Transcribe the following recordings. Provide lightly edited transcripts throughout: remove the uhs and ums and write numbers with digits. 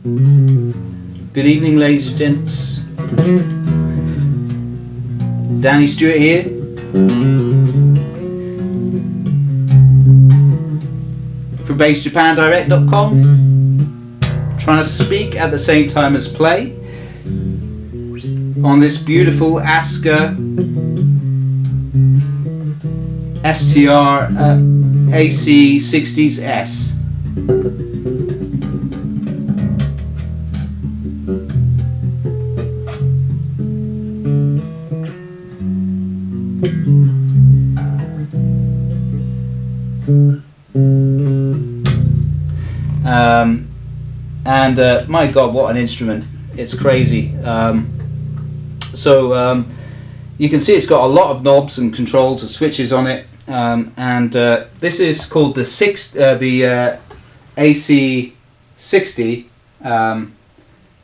Good evening, ladies and gents. Danny Stewart here. For BassJapanDirect.com. Trying to speak at the same time as play on this beautiful Aska STR AC60s S. My God, what an instrument. It's crazy. You can see it's got a lot of knobs and controls and switches on it, this is called the AC60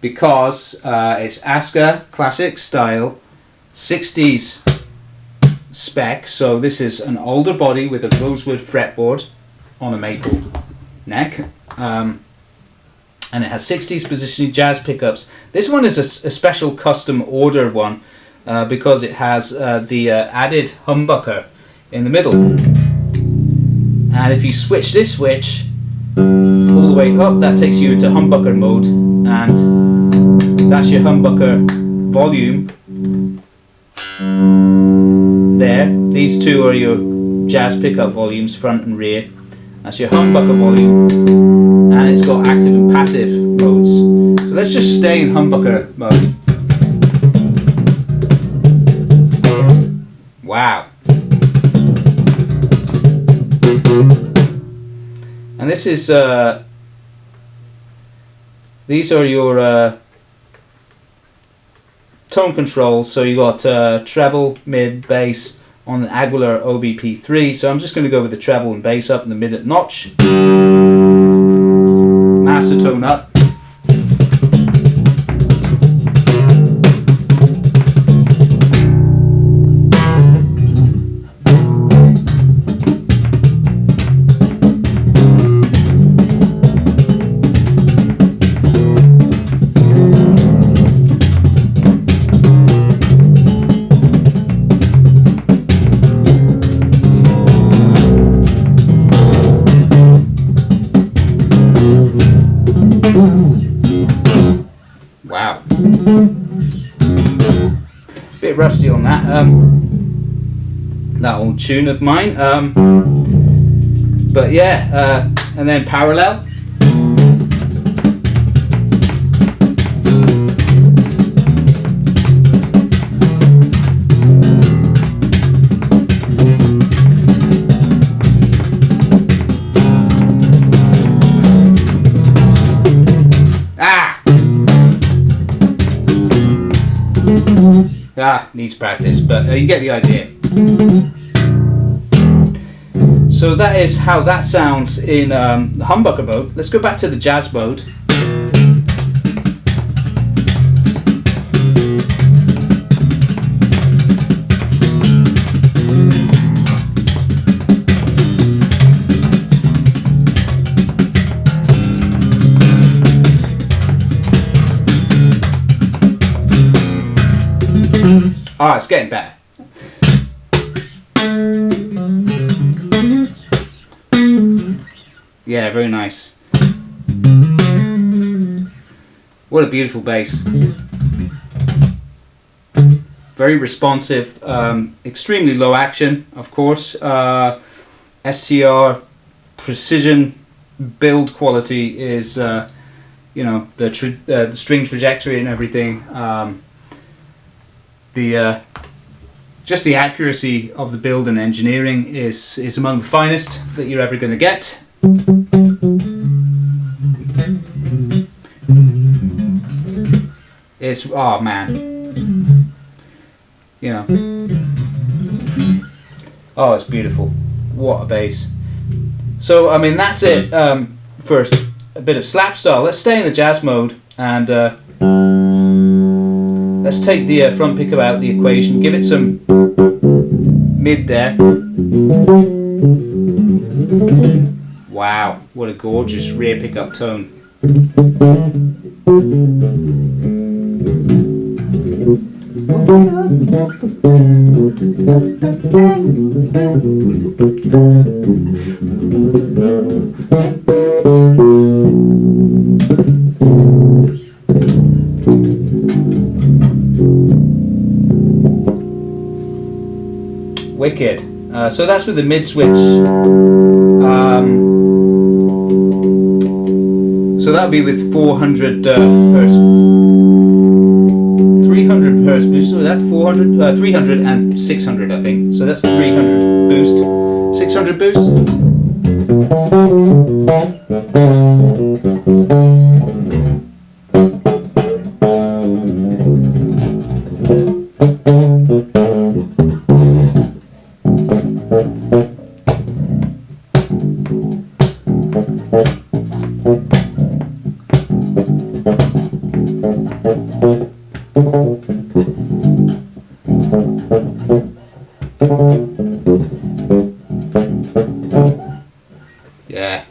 because it's Aska classic style 60s spec. So this is an older body with a rosewood fretboard on a maple neck, and it has 60s positioning jazz pickups. This one is a special custom order one because it has the added humbucker in the middle. And if you switch this switch all the way up, that takes you into humbucker mode, and that's your humbucker volume there. These two are your jazz pickup volumes, front and rear. That's your humbucker volume, and it's got active and passive modes. So let's just stay in humbucker mode. Wow. And this is these are your tone controls. So you got treble, mid, bass on the Aguilar OBP3. So I'm just going to go with the treble and bass up and the mid at notch. Master tone up. Wow. Bit rusty on that old tune of mine. But yeah, and then parallel. Needs practice, but you get the idea. So that is how that sounds in the humbucker mode. Let's go back to the jazz mode. Ah, it's getting better. Yeah, very nice. What a beautiful bass. Very responsive, extremely low action, of course. STR precision build quality is, you know, the string trajectory and everything. Just the accuracy of the build and engineering is among the finest that you're ever going to get. It's, oh man, you know, oh, it's beautiful. What a bass. So I mean, that's it. First, a bit of slap style. Let's stay in the jazz mode and let's take the front pickup out of the equation, give it some mid there. Wow, what a gorgeous rear pickup tone. Wicked. So that's with the mid switch. So that'll be with 400 hertz, 300 hertz boost. So that's 400, 300 and 600, I think. So that's 300 boost, 600 boost. Yeah.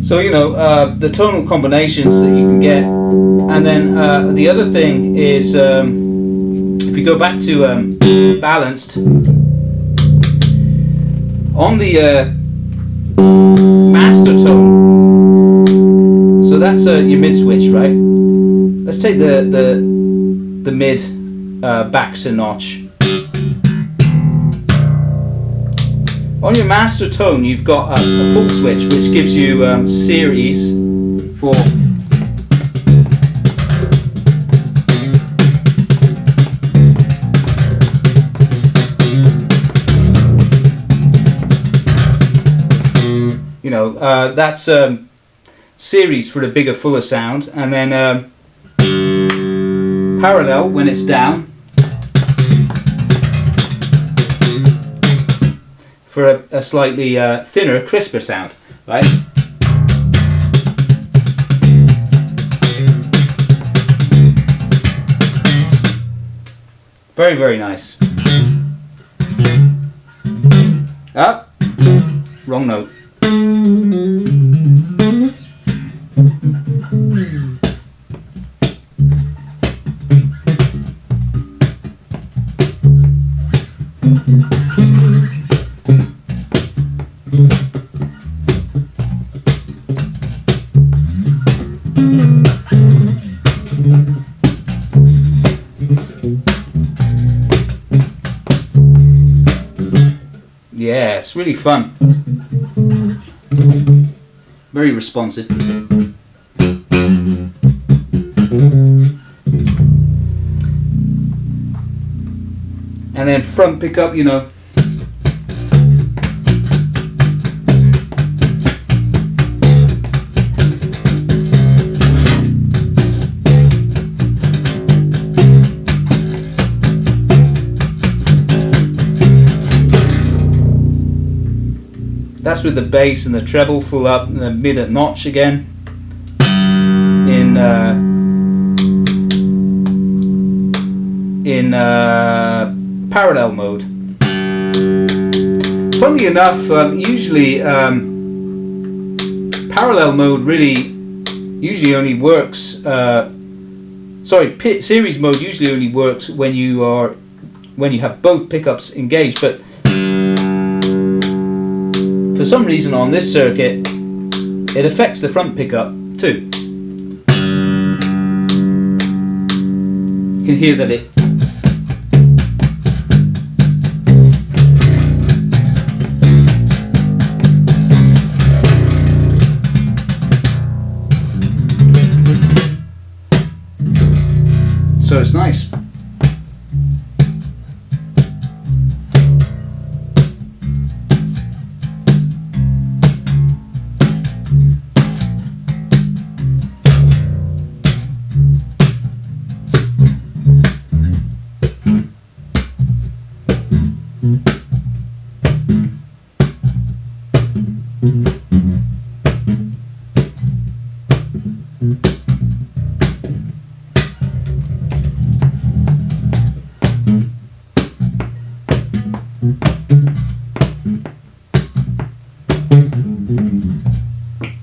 So you know the tonal combinations that you can get, and then the other thing is if you go back to balanced on the master tone. So that's your mid switch, right? Let's take the mid back to notch. On your master tone, you've got a pull switch which gives you series for you know that's series for the bigger, fuller sound, and then parallel when it's down for a slightly thinner, crisper sound, right? Very, very nice. Ah, wrong note. Yeah, it's really fun. Very responsive. And then front pickup, you know. That's with the bass and the treble full up and the mid at notch again in parallel mode. Funnily enough, usually parallel mode really usually only works. Series mode usually only works when you have both pickups engaged, but for some reason on this circuit it affects the front pickup too. You can hear that it so it's nice.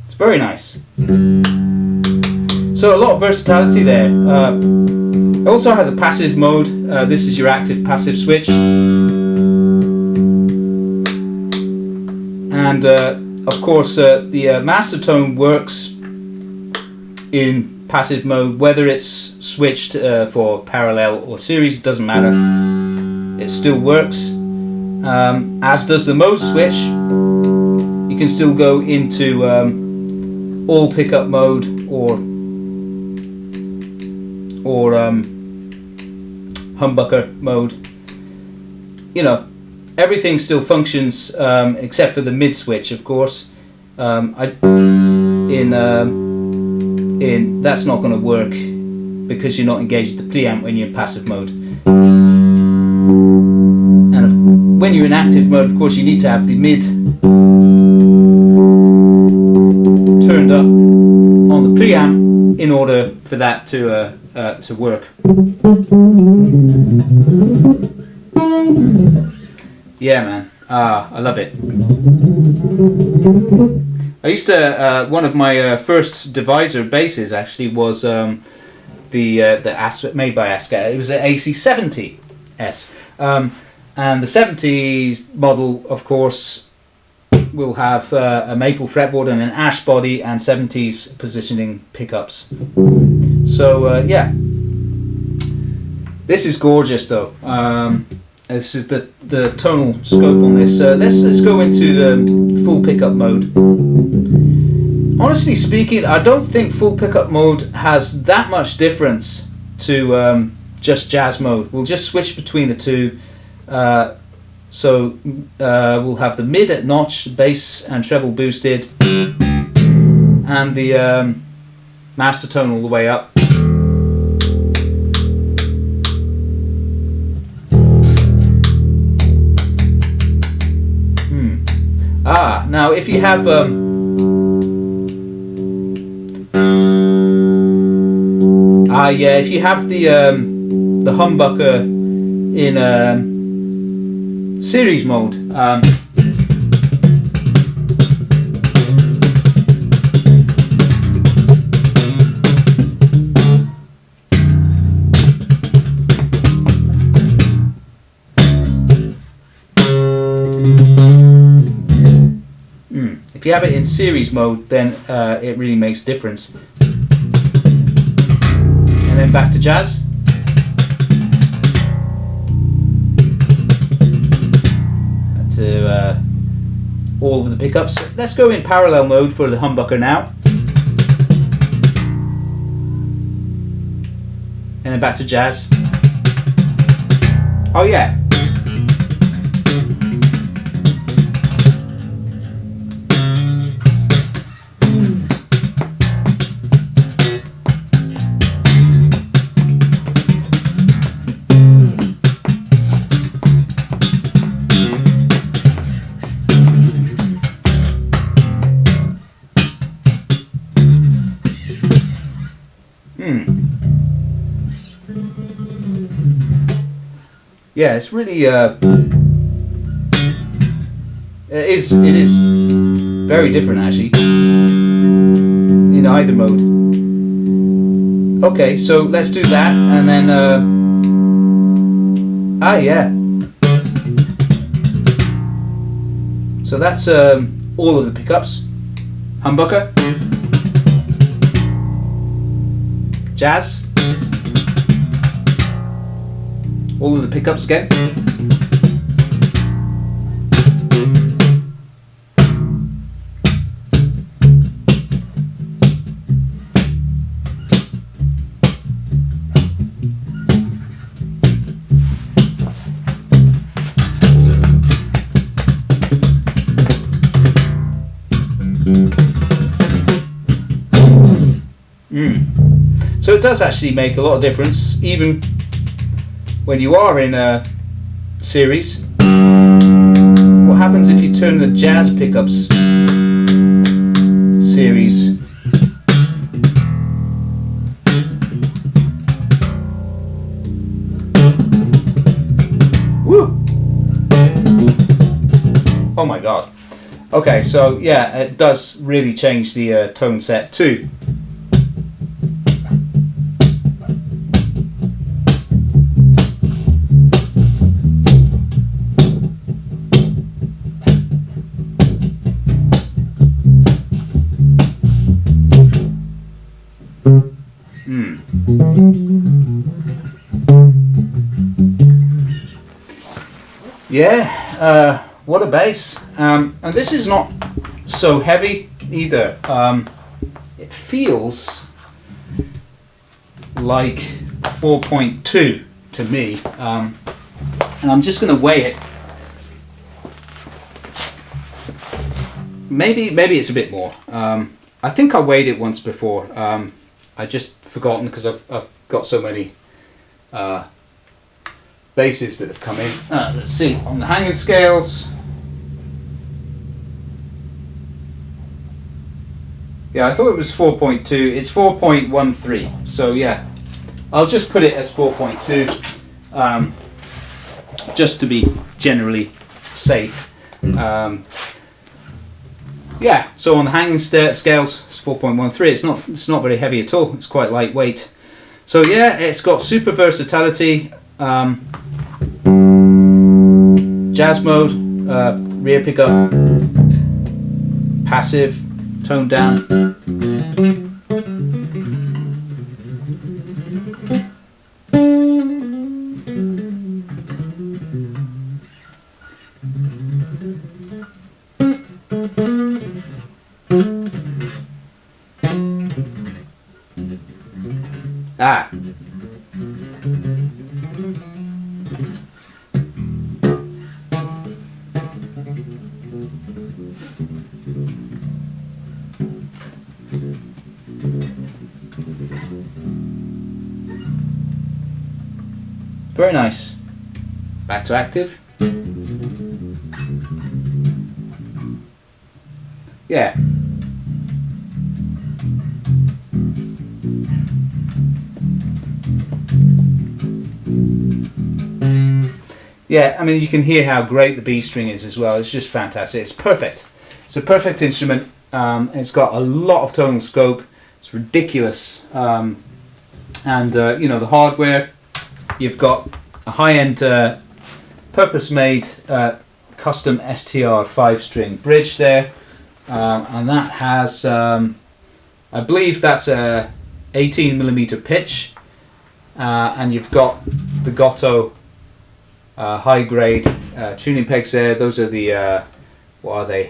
It's very nice. So a lot of versatility there. It also has a passive mode. This is your active passive switch. And of course the master tone works in passive mode, whether it's switched for parallel or series, doesn't matter. It still works. As does the mode switch. You can still go into all pickup mode or humbucker mode. You know, everything still functions except for the mid switch, of course. That's not going to work because you're not engaged with the preamp when you're in passive mode. And when you're in active mode, of course, you need to have the mid turned up on the preamp in order for that to work. Yeah, man. I love it. I used to one of my first divisor basses actually was the made by Aska. It was an AC60S, and the 70s model, of course, will have a maple fretboard and an ash body and 70s positioning pickups. So yeah, this is gorgeous though. This is the tonal scope on this. Let's go into full pickup mode. Honestly speaking, I don't think full pickup mode has that much difference to just jazz mode. We'll just switch between the two. So we'll have the mid at notch, bass and treble boosted, and the master tone all the way up. Now if you have yeah, if you have the humbucker in series mode, if you have it in series mode, then it really makes a difference. And then back to jazz. To all of the pickups. Let's go in parallel mode for the humbucker now. And then back to jazz. Oh yeah. Yeah, it's really it is very different actually in either mode. Okay, so let's do that, and then yeah. So that's all of the pickups. Humbucker, jazz, all of the pickups again. So it does actually make a lot of difference, even when you are in a series. What happens if you turn the jazz pickups series? Woo! Oh my god. Okay, so yeah, it does really change the tone set too. Yeah, what a bass. And this is not so heavy either. It feels like 4.2 to me. And I'm just going to weigh it. Maybe it's a bit more. I think I weighed it once before. I just forgotten because I've got so many basses that have come in. Let's see, on the hanging scales. Yeah, I thought it was 4.2. It's 4.13. So yeah, I'll just put it as 4.2, just to be generally safe. Yeah, so on the hanging scales, it's 4.13. It's not very heavy at all. It's quite lightweight. So yeah, it's got super versatility. Jazz mode, rear pickup, passive, toned down. Ah. Very nice. Back to active. Yeah. Yeah, I mean, you can hear how great the B string is as well. It's just fantastic. It's perfect. It's a perfect instrument. It's got a lot of tonal scope. It's ridiculous. And you know, the hardware, you've got a high-end purpose-made custom STR 5-string bridge there. And that has, I believe that's a 18mm pitch. And you've got the Gotto high grade tuning pegs there. Those are the what are they?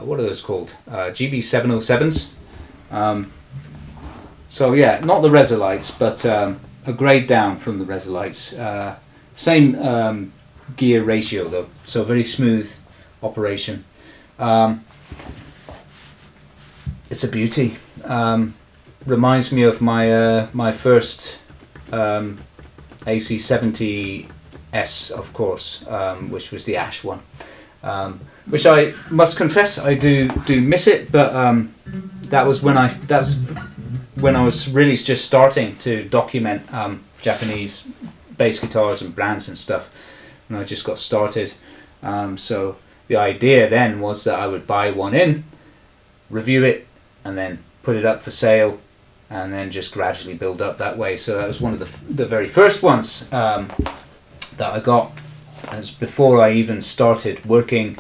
What are those called? GB707s. So yeah, not the Resolites, but a grade down from the Resolites. Same gear ratio though, so very smooth operation. It's a beauty. Reminds me of my my first AC60 S, of course, which was the ash one, which I must confess I do miss it, but that was when I was really just starting to document Japanese bass guitars and brands and stuff, and I just got started. So the idea then was that I would buy one in, review it, and then put it up for sale, and then just gradually build up that way. So that was one of the very first ones that I got. It was before I even started working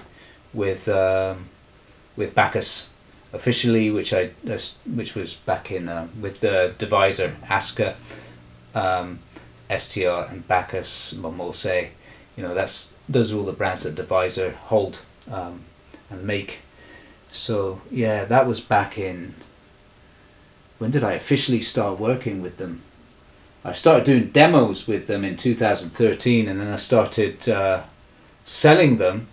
with Bacchus officially, which was back in with the Divisor, Aska, STR, and Bacchus, Momose. You know, those are all the brands that Divisor hold and make. So yeah, that was back in. When did I officially start working with them? I started doing demos with them in 2013, and then I started selling them.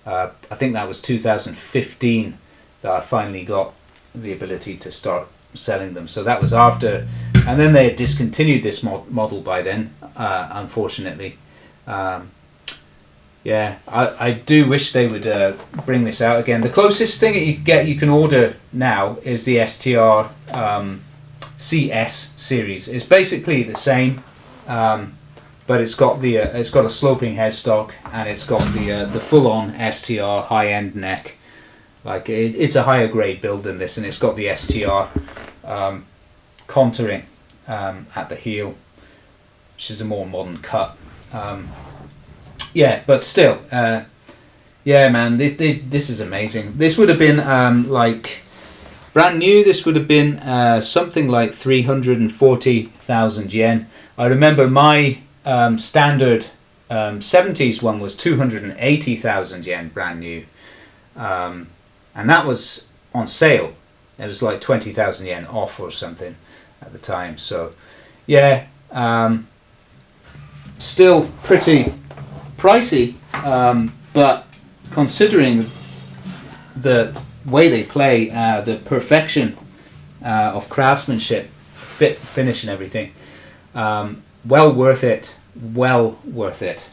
I think that was 2015 that I finally got the ability to start selling them. So that was after, and then they had discontinued this model by then, unfortunately. Yeah, I do wish they would bring this out again. The closest thing that you can order now is the STR CS series. It's basically the same, but it's got a sloping headstock, and it's got the full-on STR high-end neck. Like it's a higher grade build than this, and it's got the STR contouring at the heel, which is a more modern cut. Yeah, but still, yeah, man, this is amazing. This would have been like Brand new, this would have been something like 340,000 yen. I remember my standard 70s one was 280,000 yen brand new, and that was on sale. It was like 20,000 yen off or something at the time. So yeah, still pretty pricey, but considering the way they play, the perfection of craftsmanship, finish and everything, well worth it. Well worth it.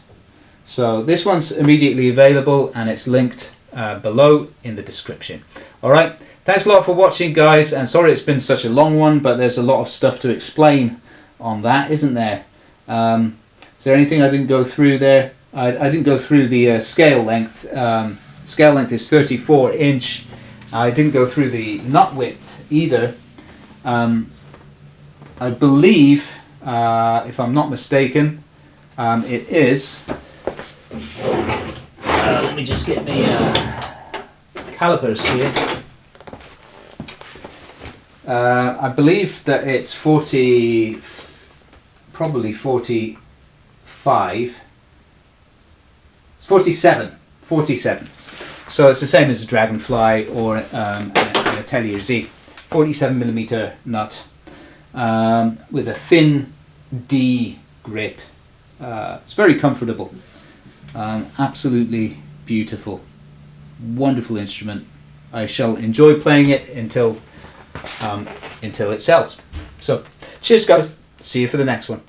So this one's immediately available and it's linked below in the description. Alright, thanks a lot for watching, guys, and sorry it's been such a long one, but there's a lot of stuff to explain on that, isn't there? Is there anything I didn't go through there? I didn't go through the scale length. Scale length is 34 inch. I didn't go through the nut width either. I believe, if I'm not mistaken, it is, let me just get the calipers here. I believe that it's 40, probably 45, 47. So it's the same as a Dragonfly or an Atelier Z. 47mm nut with a thin D grip. It's very comfortable. Absolutely beautiful. Wonderful instrument. I shall enjoy playing it until it sells. So cheers, guys. See you for the next one.